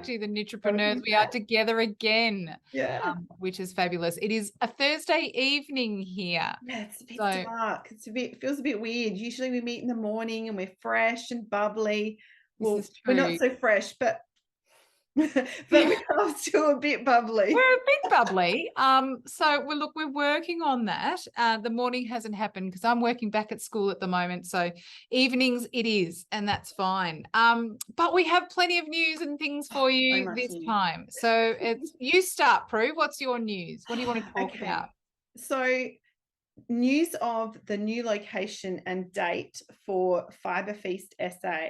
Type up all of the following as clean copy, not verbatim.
to the Knitrepreneurs. We are together again, Yeah. which is fabulous. It is a Thursday evening here. Yeah, it's a bit dark. It feels a bit weird. Usually we meet in the morning and we're fresh and bubbly. Well, This is we're true. not so fresh, but we are still a bit bubbly. We're a bit bubbly. So we're working on that. The morning hasn't happened because I'm working back at school at the moment. So evenings it is, and that's fine. But we have plenty of news and things for you this time. So it's you start, Prue. What's your news? What do you want to talk about? So news of the new location and date for Fibre Feast SA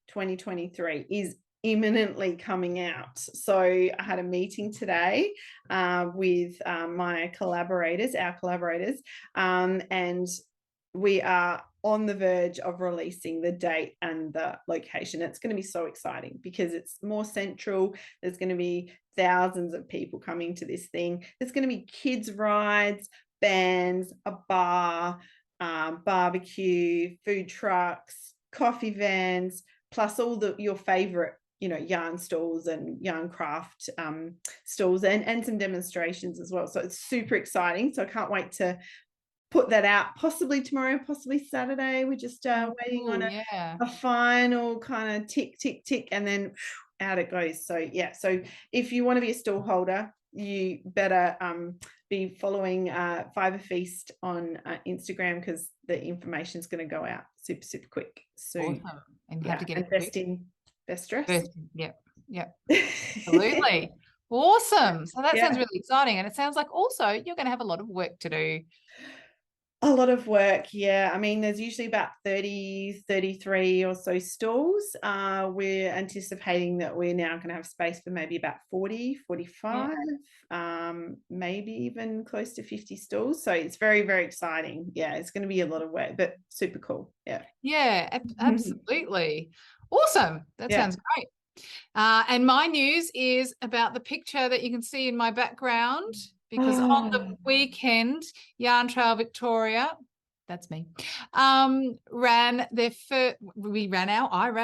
2023 is imminently coming out. So I had a meeting today with our collaborators, and we are on the verge of releasing the date and the location. It's going to be so exciting because it's more central. There's going to be thousands of people coming to this thing. There's going to be kids' rides, bands, a bar, barbecue, food trucks, coffee vans, plus all your favorite, yarn stalls and yarn craft stalls and some demonstrations as well. So it's super exciting. So I can't wait to put that out possibly tomorrow, possibly Saturday. We're just waiting on a final kind of tick, and then out it goes. So yeah, so if you want to be a stall holder, you better be following Fibre Feast on Instagram because the information is going to go out super quick soon. Awesome. And you have to get it best in, best dress. Yep. Absolutely. Awesome. So that sounds really exciting. And it sounds like also you're going to have a lot of work to do. A lot of work, yeah. I mean, there's usually about 30, 33 or so stalls. We're anticipating that we're now going to have space for maybe about 40, 45, maybe even close to 50 stalls. So it's very, very exciting. Yeah, it's going to be a lot of work, but super cool. Yeah. Yeah, absolutely. Awesome. That sounds great. And my news is about the picture that you can see in my background. Because on the weekend, Yarn Trail Victoria, that's me, I ran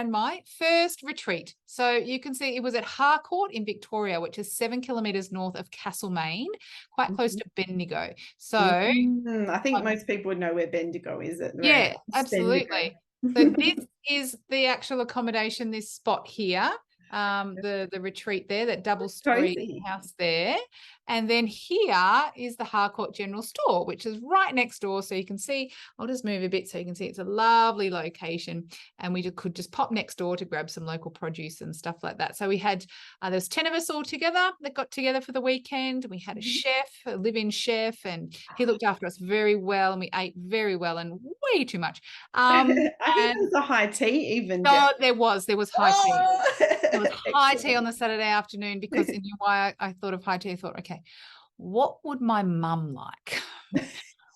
my first retreat. So you can see it was at Harcourt in Victoria, which is 7 kilometres north of Castlemaine, quite close to Bendigo. So I think most people would know where Bendigo is. Yeah, absolutely. So this is the actual accommodation, this spot here. The retreat there, that double-story house there. And then here is the Harcourt General Store, which is right next door. So you can see, I'll just move a bit so you can see it's a lovely location. And we could just pop next door to grab some local produce and stuff like that. So we had, there's 10 of us all together that got together for the weekend. We had a chef, a live-in chef, and he looked after us very well. And we ate very well and way too much. I think there was a high tea even. No, there was high tea. There was high tea on the Saturday afternoon because you know why I thought of high tea. I thought, okay, what would my mum like?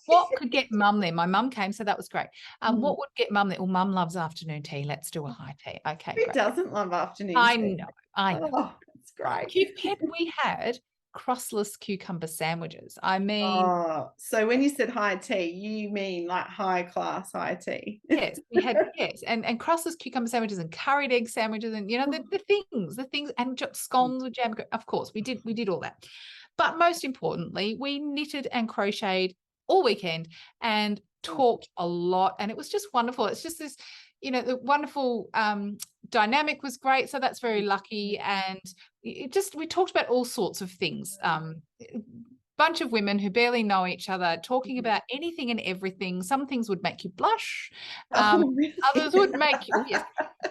What could get mum there? My mum came, so that was great. What would get mum there? Well, mum loves afternoon tea. Let's do a high tea. Okay, Who doesn't love afternoon tea? I know. Oh, that's great. We had crossless cucumber sandwiches. I mean, so when you said high tea, you mean like high class high tea? Yes, we had and crossless cucumber sandwiches and curried egg sandwiches, and the things, and scones with jam. Of course, we did all that. But most importantly, we knitted and crocheted all weekend and talked a lot, and it was just wonderful. It's just this, the wonderful dynamic was great. So that's very lucky, and we talked about all sorts of things. Bunch of women who barely know each other talking about anything and everything. Some things would make you blush. Really? Others would make you,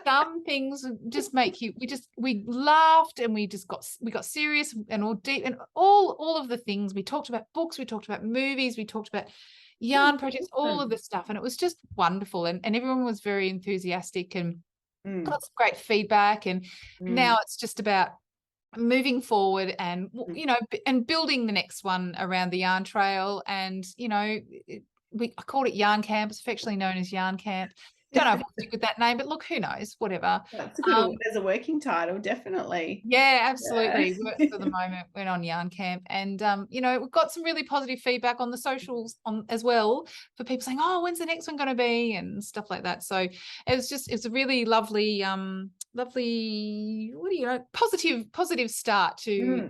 some things just make you, we laughed and we got serious and all deep and all of the things. We talked about books, we talked about movies, we talked about yarn projects, all of this stuff. And it was just wonderful. And everyone was very enthusiastic and got some great feedback. And now it's just about moving forward and and building the next one around the yarn trail. And I called it Yarn Camp. It's affectionately known as Yarn Camp. Don't know if I'll stick with that name, but look, who knows? Whatever. That's a good as a working title, definitely. Yeah, absolutely. Yeah. Works for the moment. Went on yarn camp, and you know, we've got some really positive feedback on the socials on as well for people saying, "Oh, when's the next one going to be?" and stuff like that. So it's a really lovely, lovely, what do you know, positive start to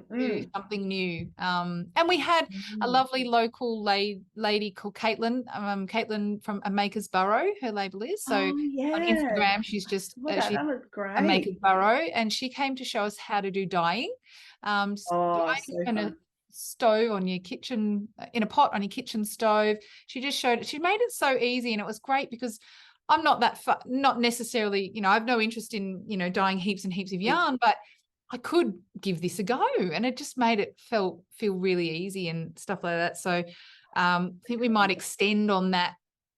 something new. And we had a lovely local lady called Caitlin, Caitlin from A Maker's Burrow, her label is. So on Instagram, she's just that looks A great. Maker's Burrow, and she came to show us how to do dyeing. Dyeing in a stove on your kitchen, in a pot on your kitchen stove. She just showed it. She made it so easy, and it was great because I'm not not necessarily, you know, I have no interest in, you know, dyeing heaps and heaps of yarn, but I could give this a go, and it just made it feel really easy and stuff like that. So I think we might extend on that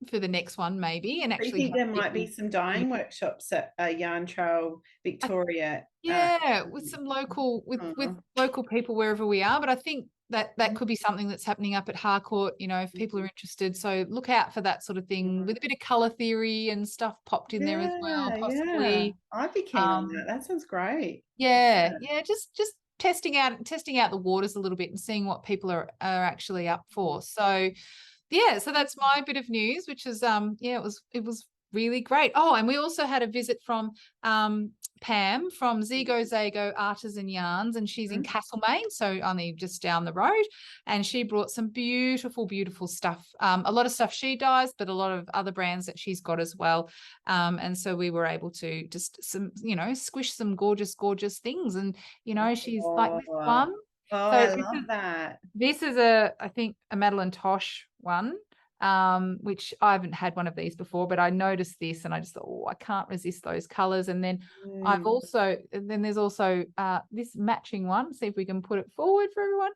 for the next one, maybe, and actually I think there might be some dyeing workshops at Yarn Trail Victoria. With some local with local people wherever we are. But I think that could be something that's happening up at Harcourt, you know, if people are interested. So look out for that sort of thing with a bit of color theory and stuff popped in there as well, possibly. Yeah. I'd be keen on that. That sounds great. Yeah, just testing out the waters a little bit and seeing what people are actually up for. So yeah, so that's my bit of news, which is it was really great. Oh, and we also had a visit from Pam from Zigo Zago Artisan Yarns, and she's in Castlemaine, so only just down the road, and she brought some beautiful stuff, a lot of stuff she dyes, but a lot of other brands that she's got as well, and so we were able to just squish some gorgeous things, and you know, she's like this one. Oh, so I love that. This is I think a Madeline Tosh one, which I haven't had one of these before, but I noticed this and I just thought, oh, I can't resist those colors. And then there's also this matching one. See if we can put it forward for everyone.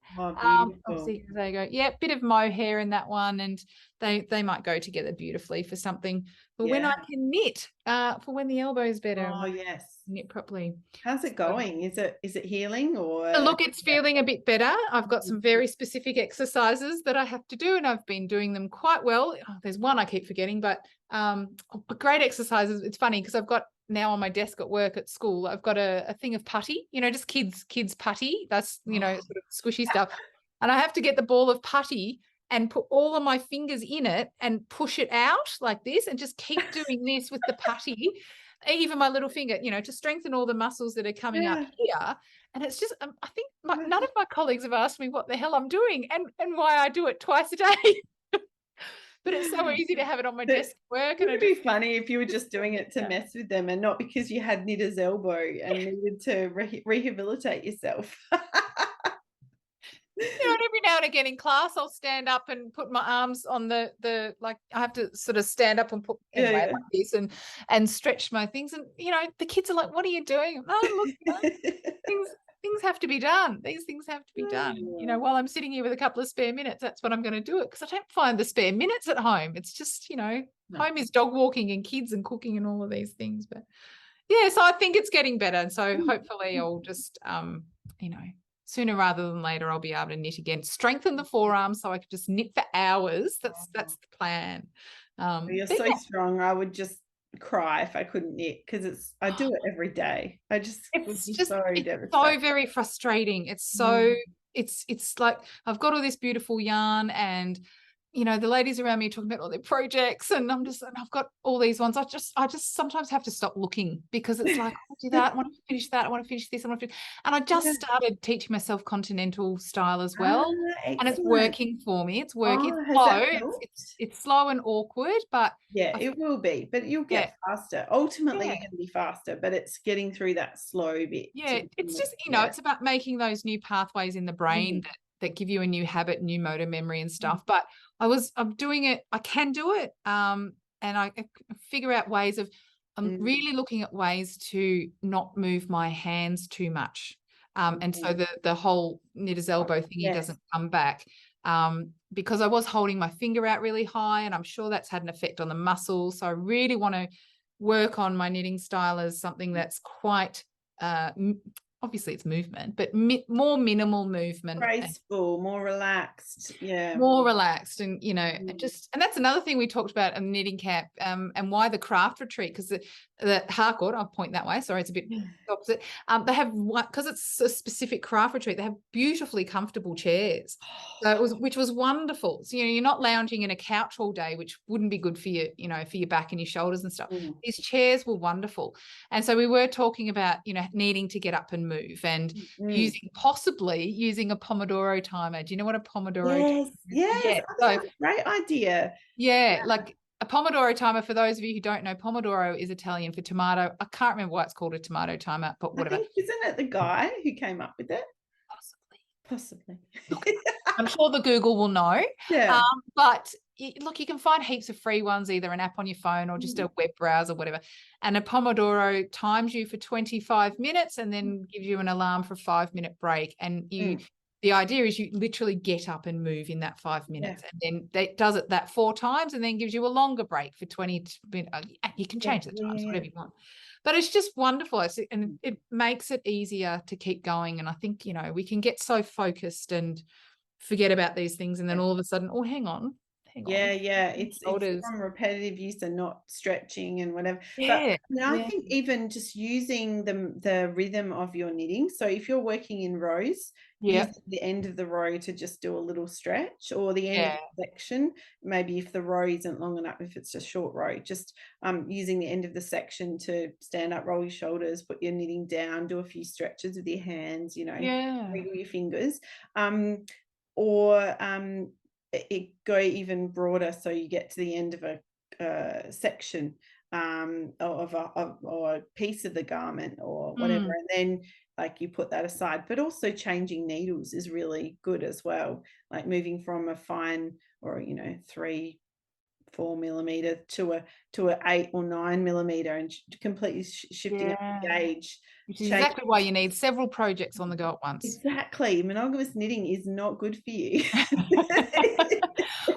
Obviously, there you go. Yeah, bit of mohair in that one, and they might go together beautifully for something. But when I can knit, for when the elbow is better. Oh yes. Knit properly. How's it going? Is it healing or? Look, it's feeling a bit better. I've got some very specific exercises that I have to do, and I've been doing them quite well. Oh, there's one I keep forgetting, but great exercises. It's funny because I've got now on my desk at work at school, I've got a thing of putty, you know, just kids putty. That's, you know, sort of squishy stuff. And I have to get the ball of putty and put all of my fingers in it and push it out like this and just keep doing this with the putty, even my little finger, you know, to strengthen all the muscles that are coming up here. And it's just, I think none of my colleagues have asked me what the hell I'm doing and why I do it twice a day. But it's so easy to have it on my desk at work. It would be funny if you were just doing it to mess with them and not because you had knitter's elbow and needed to rehabilitate yourself. You know, and every now and again in class, I'll stand up and put my arms on the like I have to sort of stand up and put like this and stretch my things. And, you know, the kids are like, what are you doing? Oh, look, things have to be done. These things have to be done. You know, while I'm sitting here with a couple of spare minutes, that's when I'm going to do it because I don't find the spare minutes at home. It's just, you know, home is dog walking and kids and cooking and all of these things. But yeah, so I think it's getting better. And so hopefully I'll just, you know, sooner rather than later, I'll be able to knit again, strengthen the forearm so I could just knit for hours. That's the plan. You're so strong. I would just cry if I couldn't knit because I do it every day. It's so very frustrating. It's so it's like I've got all this beautiful yarn and, you know, the ladies around me are talking about all their projects and I've got all these ones. I just sometimes have to stop looking because it's like, I do that, I want to finish that, I want to finish this, and I just started teaching myself continental style as well. And it's working for me. It's working. It's slow and awkward, but it will be, but you'll get faster. Ultimately you're going to be faster, but it's getting through that slow bit. It's just, you know, it's about making those new pathways in the brain that give you a new habit, new motor memory and stuff. But I'm doing it. I can do it. And I figure out ways of, I'm really looking at ways to not move my hands too much. And so the whole knitter's elbow thingy doesn't come back. Because I was holding my finger out really high and I'm sure that's had an effect on the muscles. So I really want to work on my knitting style as something that's quite, obviously it's movement, but more minimal movement. Graceful, more relaxed. Yeah. More relaxed. And, you know, and that's another thing we talked about in knitting camp, and why the craft retreat, because the Harcourt, I'll point that way. Sorry, it's a bit opposite. They have one, because it's a specific craft retreat, they have beautifully comfortable chairs. So which was wonderful. So, you know, you're not lounging in a couch all day, which wouldn't be good for you, you know, for your back and your shoulders and stuff. These chairs were wonderful. And so we were talking about, you know, needing to get up and move, and possibly using a Pomodoro timer. Do you know what a Pomodoro timer is? Yes. So, great idea. Yeah, like a Pomodoro timer, for those of you who don't know, Pomodoro is Italian for tomato. I can't remember why it's called a tomato timer, but whatever. I think, isn't it the guy who came up with it? Possibly. I'm sure the Google will know. Yeah. But look, you can find heaps of free ones, either an app on your phone or just a web browser, whatever. And a Pomodoro times you for 25 minutes and then gives you an alarm for a 5-minute break. And the idea is you literally get up and move in that 5 minutes, and then it does it that 4 times and then gives you a longer break for 20 minutes. You can change the times, whatever you want. But it's just wonderful, and it makes it easier to keep going. And I think, you know, we can get so focused and forget about these things, and then all of a sudden, oh, hang on. It's from repetitive use and not stretching and whatever. Yeah. But I think even just using the rhythm of your knitting. So if you're working in rows, use the end of the row to just do a little stretch, or the end of the section. Maybe if the row isn't long enough, if it's a short row, just using the end of the section to stand up, roll your shoulders, put your knitting down, do a few stretches with your hands, you know, wiggle your fingers. Or it go even broader, so you get to the end of a section of a piece of the garment or whatever, and then like you put that aside. But also changing needles is really good as well, like moving from a fine, or, you know, 3-4 millimeter to a 8 or 9 millimeter, and completely shifting up the gauge. Which is exactly why you need several projects on the go at once. Exactly. Monogamous knitting is not good for you.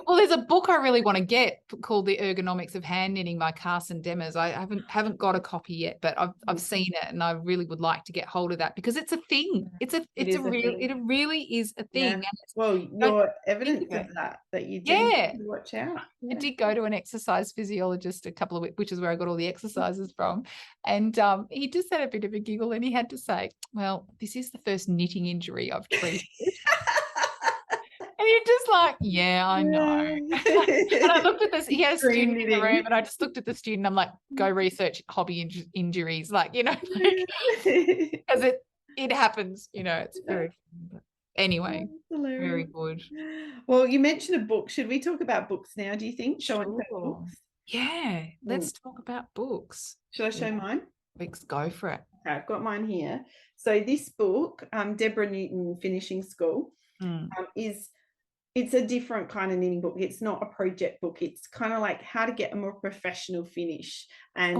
Well, there's a book I really want to get called The Ergonomics of Hand Knitting by Carson Demers. I haven't got a copy yet, but I've seen it, and I really would like to get hold of that, because it's a thing. It really is a thing. Yeah. And well, your evidence of that you did watch out. I did go to an exercise physiologist a couple of weeks, which is where I got all the exercises from. And he just had a bit of a giggle, and he had to say, well, this is the first knitting injury I've treated. And you're just like, yeah, I know. And I looked at this, he had a student in the room, and I just looked at the student. I'm like, go research hobby injuries, like, you know, because it happens, you know, it's very fun. Anyway, very good. Well, you mentioned a book. Should we talk about books now, do you think? Books? Yeah, let's talk about books. Should I show mine? Let's go for it. Okay, I've got mine here. So this book, Deborah Newton, Finishing School, it's a different kind of knitting book. It's not a project book. It's kind of like how to get a more professional finish and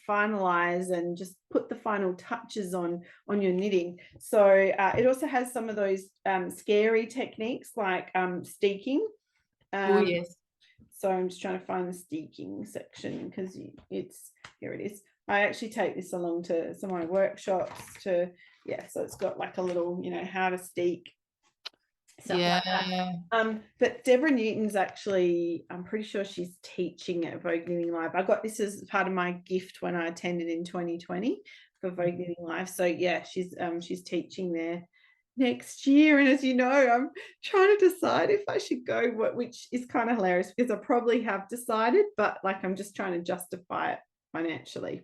finalize and just put the final touches on your knitting. So it also has some of those scary techniques like steeking. Oh, yes. So I'm just trying to find the steeking section, because here it is. I actually take this along to some of my workshops so it's got like a little, you know, how to steek. Like that. But Deborah Newton's actually, I'm pretty sure she's teaching at Vogue Knitting Live. I got this as part of my gift when I attended in 2020 for Vogue Knitting Live. So yeah, she's teaching there next year. And as you know, I'm trying to decide if I should go, which is kind of hilarious, because I probably have decided, but like I'm just trying to justify it financially.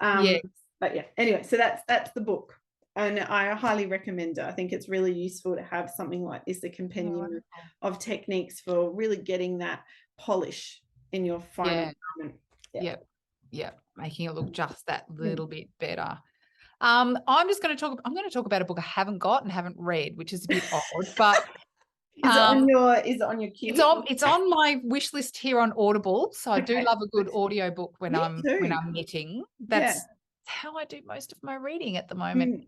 But yeah, anyway, so that's the book. And I highly recommend it. I think it's really useful to have something like this, a compendium of techniques for really getting that polish in your final garment. Yep. Making it look just that little bit better. I'm going to talk about a book I haven't got and haven't read, which is a bit odd, but is it on your queue? It's on my wish list here on Audible. So I do love a good audio book when I'm knitting. That's how I do most of my reading at the moment.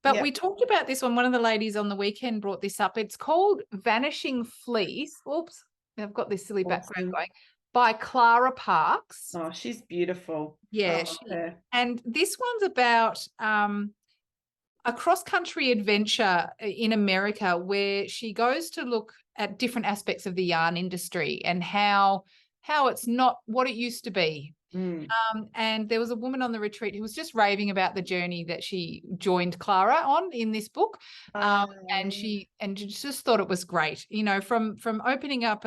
But we talked about this one of the ladies on the weekend brought this up. It's called Vanishing Fleece. Oops, I've got this silly background going. by Clara Parks. Oh, she's beautiful. Yeah. And this one's about a cross-country adventure in America where she goes to look at different aspects of the yarn industry and how it's not what it used to be. And there was a woman on the retreat who was just raving about the journey that she joined Clara on in this book. And she just thought it was great. You know, from opening up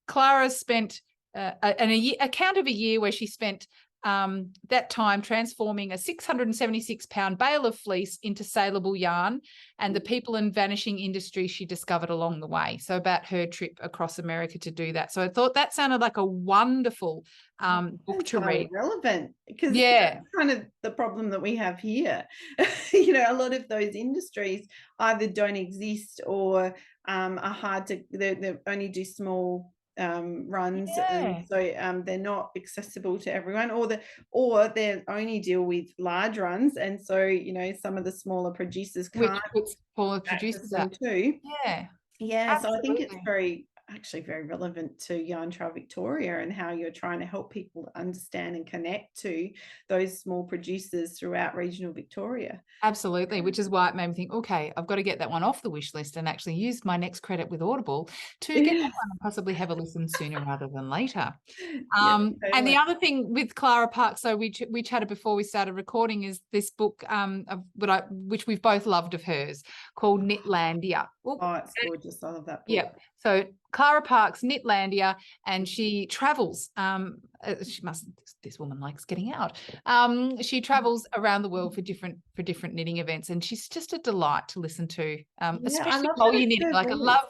Clara spent an account of a year where she spent that time transforming a 676-pound bale of fleece into saleable yarn and the people and vanishing industry she discovered along the way. So about her trip across America to do that. So I thought that sounded like a wonderful book to read. Relevant, because that's kind of the problem that we have here. You know, a lot of those industries either don't exist or are hard to, they only do small runs, and so they're not accessible to everyone, or they only deal with large runs, and so, you know, some of the smaller producers can't access them too. So I think it's very relevant to Yarn Trail Victoria and how you're trying to help people understand and connect to those small producers throughout regional Victoria. Absolutely, which is why it made me think, okay, I've got to get that one off the wish list and actually use my next credit with Audible to get that one and possibly have a listen sooner rather than later. And the other thing with Clara Parks, so we chatted before we started recording, is this book which we've both loved of hers, called Knitlandia. Oh, it's gorgeous. I love that book. Yeah. So Clara Parks, Knitlandia, and she travels. This woman likes getting out. She travels around the world for different knitting events, and she's just a delight to listen to, especially while you're knitting. Like, I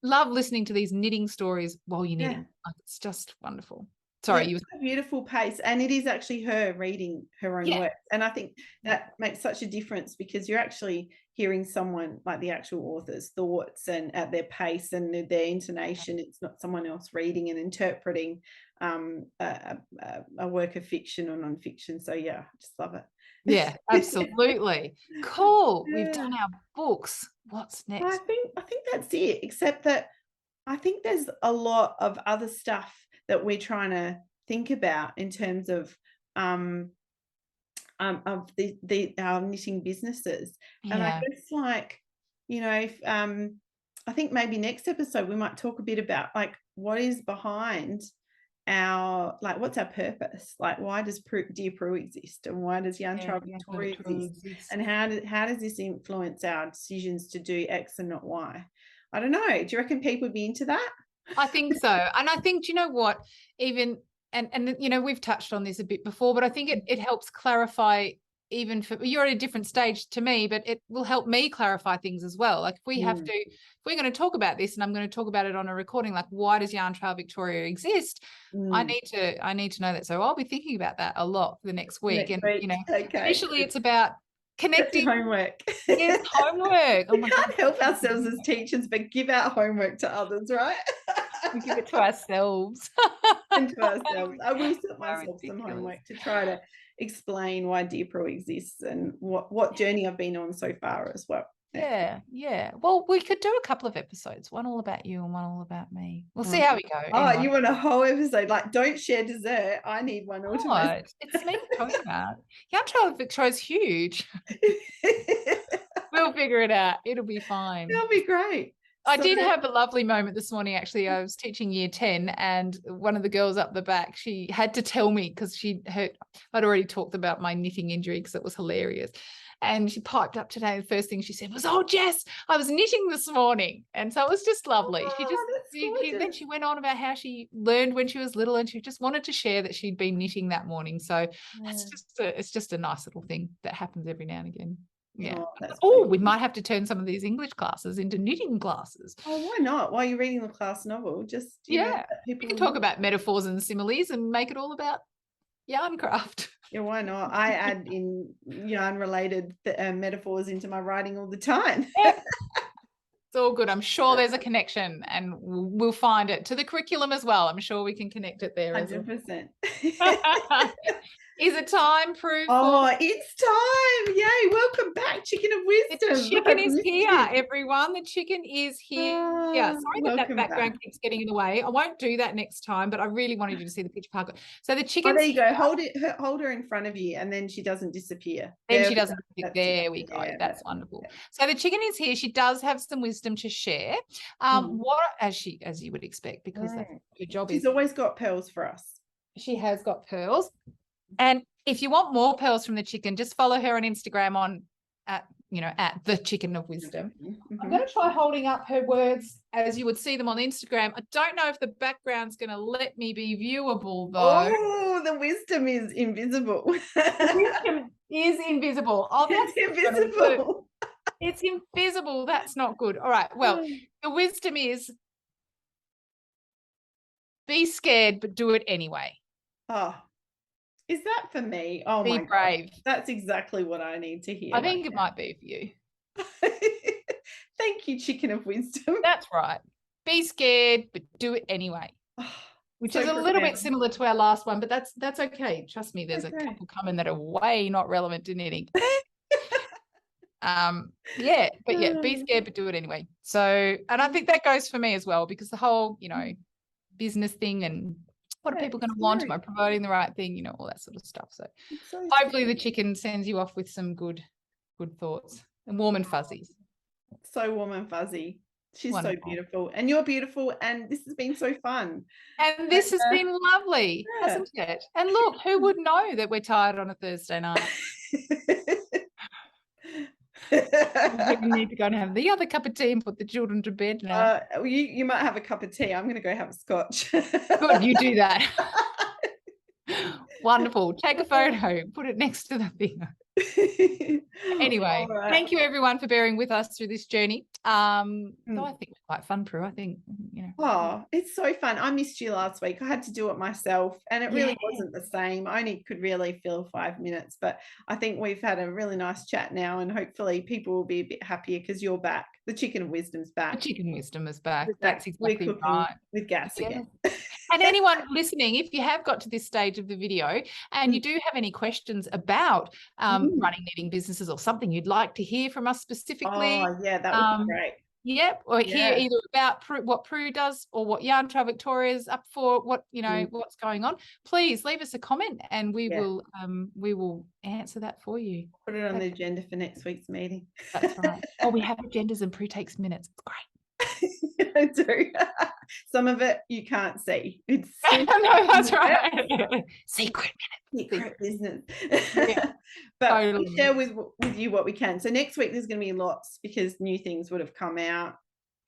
love listening to these knitting stories while you're knitting. Like, it's just wonderful. Sorry, it's a beautiful pace, and it is actually her reading her own work, and I think that makes such a difference because you're actually hearing someone, like the actual author's thoughts and at their pace and their intonation. It's not someone else reading and interpreting a work of fiction or non-fiction. So I just love it. Yeah, absolutely. Cool. We've done our books. What's next? I think that's it, except that I think there's a lot of other stuff that we're trying to think about in terms of our knitting businesses. And I guess, like, you know, if, I think maybe next episode we might talk a bit about, like, what is behind our, like, what's our purpose? Like, why does Dear Prue exist, and why does Yarn Trail Victoria exist? And how does this influence our decisions to do X and not Y? I don't know. Do you reckon people would be into that? I think so. And I think, do you know what, even, and you know, we've touched on this a bit before, but I think it helps clarify, even for, you're at a different stage to me, but it will help me clarify things as well. Like, if we have to, if we're going to talk about this, and I'm going to talk about it on a recording, like, why does Yarn Trail Victoria exist? I need to know that. So I'll be thinking about that a lot for the next week. You know, initially it's about connecting. Homework. Yes, homework. We can't help ourselves as teachers, but give out homework to others, right? We give it to ourselves. And to ourselves. I will set myself some homework to try to explain why Dear Prue exists and what journey I've been on so far as well. Yeah. Well, we could do a couple of episodes, one all about you and one all about me. We'll see how we go. Anyway. You want a whole episode? Like, don't share dessert. I need one all to myself. It's me talking about. Yarn Trail Victoria is huge. We'll figure it out. It'll be fine. It'll be great. I did have a lovely moment this morning, actually. I was teaching year 10, and one of the girls up the back, she had to tell me, because I'd already talked about my knitting injury because it was hilarious. And she piped up today. The first thing she said was, "Oh, Jess, I was knitting this morning." And so it was just lovely. Then she went on about how she learned when she was little, and she just wanted to share that she'd been knitting that morning. So it's just a nice little thing that happens every now and again. Yeah. We might have to turn some of these English classes into knitting classes. Oh, why not? While you're reading the class novel, just you know, we can talk about metaphors and similes and make it all about yarn craft. Yeah, why not? I add in yarn related metaphors into my writing all the time. It's all good. I'm sure there's a connection, and we'll find it to the curriculum as well. I'm sure we can connect it there. 100%. Is it time, Prue? Oh, it's time. Yay. Welcome back, Chicken of Wisdom. The chicken is here, everyone. The chicken is here. Sorry that background keeps getting in the way. I won't do that next time, but I really wanted you to see the picture of Harcourt. So the chicken. Oh, there you go. Hold her in front of you, and then she doesn't disappear. Then she doesn't. There we go. Yeah, that's wonderful. Yeah. So the chicken is here. She does have some wisdom to share. What as you would expect, because that's her job. She's always got pearls for us. She has got pearls. And if you want more pearls from the chicken, just follow her on Instagram at the Chicken of Wisdom. I'm going to try holding up her words as you would see them on Instagram. I don't know if the background's going to let me be viewable though. Oh, the wisdom is invisible. The wisdom is invisible. Oh, that's invisible. It's invisible. That's not good. All right. Well, the wisdom is be scared, but do it anyway. Oh. Is that for me? Oh, be brave. God. That's exactly what I need to hear. I think it might be for you. Thank you, Chicken of Wisdom. That's right. Be scared, but do it anyway. Which is a little bit similar to our last one, but that's okay. Trust me, there's a couple coming that are way not relevant to knitting. Be scared, but do it anyway. So, and I think that goes for me as well, because the whole, business thing and what are people going to want? Am I providing the right thing? All that sort of stuff. So hopefully the chicken sends you off with some good thoughts and warm and fuzzies. So warm and fuzzy. She's wonderful. So beautiful. And you're beautiful. And this has been so fun. And this has been lovely, hasn't it? And look, who would know that we're tired on a Thursday night? We need to go and have the other cup of tea and put the children to bed now. You might have a cup of tea. I'm going to go have a scotch. Good, you do that. Wonderful. Take a photo, put it next to the thing. Anyway, thank you everyone for bearing with us through this journey. I think it was quite fun, Prue. I think, Oh, it's so fun. I missed you last week. I had to do it myself and it really wasn't the same. I only could really fill 5 minutes, but I think we've had a really nice chat now and hopefully people will be a bit happier because you're back. The Chicken of Wisdom's back. The Chicken Wisdom is back. That's exactly right. With gas again. And anyone listening, if you have got to this stage of the video and you do have any questions about running knitting businesses or something you'd like to hear from us specifically. Oh, yeah, that would be great. Yep, or hear either about what Prue does or what Yarn Trail Victoria is up for, what's going on. Please leave us a comment and we will answer that for you. Put it on the agenda for next week's meeting. That's right. Oh, we have agendas and Prue takes minutes. It's great. I do. Some of it you can't see. It's no, that's right. Secret business. But we share with you what we can. So next week there's going to be lots because new things would have come out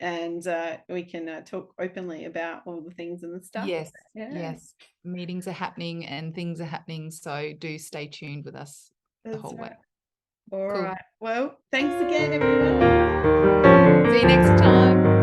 and we can talk openly about all the things and the stuff. Yes. Meetings are happening and things are happening. So do stay tuned with us the whole way. All right. Well, thanks again, everyone. See you next time.